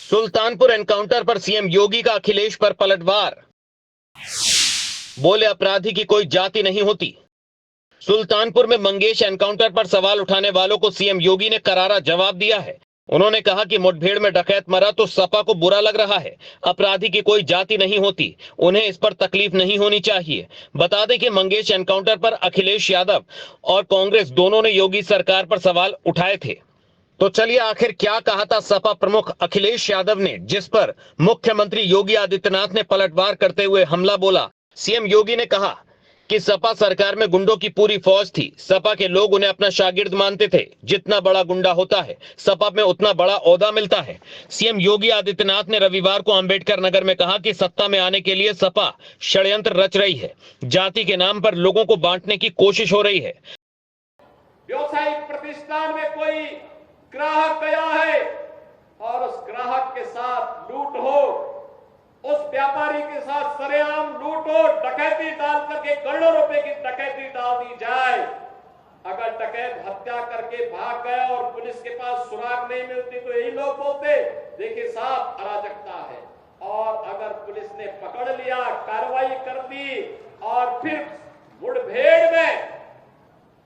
Sultanpur encounter पर CM योगी का अखिलेश पर पलटवार। बोले अपराधी की कोई जाति नहीं होती। सुल्तानपुर में मंगेश एनकाउंटर पर सवाल उठाने वालों को सीएम योगी ने करारा जवाब दिया है। उन्होंने कहा कि मुठभेड़ में डकैत मरा तो सपा को बुरा लग रहा है। अपराधी की कोई जाति नहीं होती, उन्हें इस पर तकलीफ नहीं होनी चाहिए। बता दें कि मंगेश एनकाउंटर पर अखिलेश यादव और कांग्रेस दोनों ने योगी सरकार पर सवाल उठाए थे। तो चलिए आखिर क्या कहा था सपा प्रमुख अखिलेश यादव ने, जिस पर मुख्यमंत्री योगी आदित्यनाथ ने पलटवार करते हुए हमला बोला। सीएम योगी ने कहा कि सपा सरकार में गुंडों की पूरी फौज थी। सपा के लोग उन्हें अपना शागिर्द मानते थे। जितना बड़ा गुंडा होता है, सपा में उतना बड़ा ओहदा मिलता है। सीएम योगी आदित्यनाथ ने रविवार को अंबेडकर नगर में कहा कि सत्ता में आने के लिए सपा षड्यंत्र रच रही है। जाति के नाम पर लोगों को बांटने की कोशिश हो रही है। व्यावसायिक प्रतिष्ठान में कोई ग्राहक गया है और उस ग्राहक के साथ लूट हो, उस व्यापारी के साथ सरेआम लूट हो, डकैती डाल करके करोड़ों रुपए की डकैती डाल दी जाए। अगर डकैत हत्या करके भाग गया और पुलिस के पास सुराग नहीं मिलती तो यही लोग बोलते देखिए साहब अराजकता है। और अगर पुलिस ने पकड़ लिया, कार्रवाई कर दी और फिर मुठभेड़ में,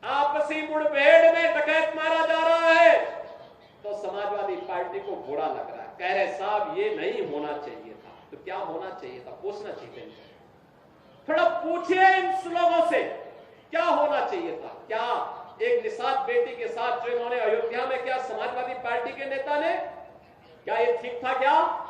आपसी मुठभेड़ में डकैत मारा जा रहा है तो समाजवादी पार्टी को बुरा लग रहा है। कह रहे साहब ये नहीं होना चाहिए था। तो क्या होना चाहिए था? पूछना चाहिए था। थोड़ा पूछिए इन लोगों से क्या होना चाहिए था। क्या एक निषाद बेटी के साथ जो इन्होंने अयोध्या में, क्या समाजवादी पार्टी के नेता ने, क्या ये ठीक था? क्या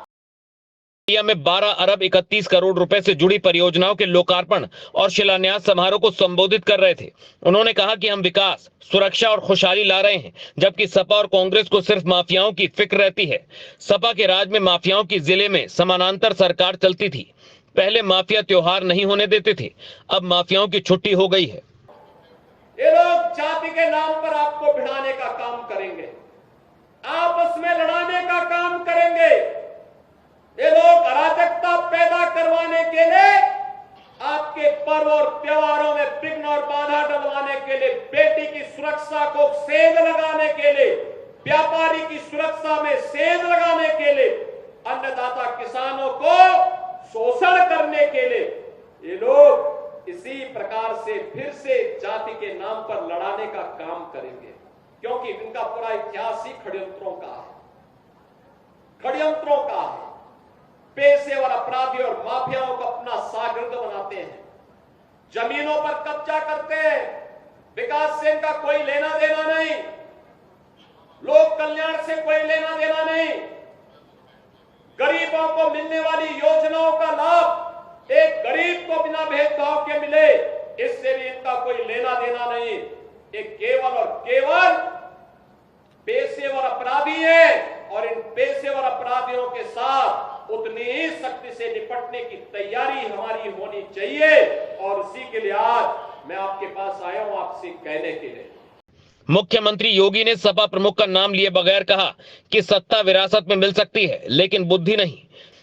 इंडिया में 12 अरब 31 करोड़ रुपए से जुड़ी परियोजनाओं के लोकार्पण और शिलान्यास समारोह को संबोधित कर रहे थे। उन्होंने कहा कि हम विकास, सुरक्षा और खुशहाली ला रहे हैं, जबकि सपा और कांग्रेस को सिर्फ माफियाओं की फिक्र रहती है। सपा के राज में माफियाओं की जिले में समानांतर सरकार चलती थी। पहले माफिया त्योहार नहीं होने देते थे, अब माफियाओं की छुट्टी हो गई है। ये लोग जाति के नाम पर आपको भिड़ाने का काम करेंगे, आपस में लड़ाने का काम करेंगे। ये लोग अराजकता पैदा करवाने के लिए, आपके पर्व और त्योहारों में विघ्न और बाधा डलवाने के लिए, बेटी की सुरक्षा को सेंध लगाने के लिए, व्यापारी की सुरक्षा में सेंध लगाने के लिए, अन्नदाता किसानों को शोषण करने के लिए ये लोग इसी प्रकार से फिर से जाति के नाम पर लड़ाने का काम करेंगे। क्योंकि इनका पूरा इतिहास ही षड्यंत्रों का है, षड्यंत्रों का है। पेशेवर अपराधी और माफियाओं को अपना शागिर्द बनाते हैं, जमीनों पर कब्जा करते हैं। विकास से इनका कोई लेना देना नहीं, लोक कल्याण से कोई लेना देना नहीं। गरीबों को मिलने वाली योजनाओं का लाभ एक गरीब को बिना भेदभाव के मिले, इससे भी इनका कोई लेना देना नहीं। ये केवल और केवल पेशेवर अपराधी है और इन पेशेवर अपराधियों के साथ उतनी ही शक्ति से निपटने की तैयारी हमारी होनी चाहिए। और उसी के लिए आज मैं आपके पास आया हूं, आपसे कहने के लिए। मुख्यमंत्री योगी ने सपा प्रमुख का नाम लिए बगैर कहा कि सत्ता विरासत में मिल सकती है, लेकिन बुद्धि नहीं।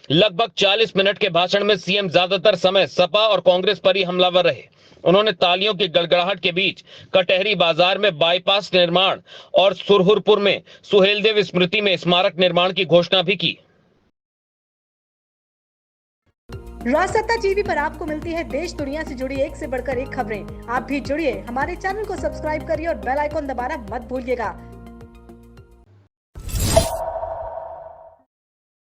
लगभग 40 मिनट के भाषण में सीएम ज्यादातर समय सपा और कांग्रेस पर ही हमलावर रहे। उन्होंने तालियों की गड़गड़ाहट के बीच कटहरी बाजार में बाईपास निर्माण और सुरहुरपुर में सुहेलदेव स्मृति में स्मारक निर्माण की घोषणा भी की। राजसत्ता टीवी पर आपको मिलती है देश दुनिया से जुड़ी एक से बढ़कर एक खबरें। आप भी जुड़िए, हमारे चैनल को सब्सक्राइब करिए और बेल आइकॉन दबाना मत भूलिएगा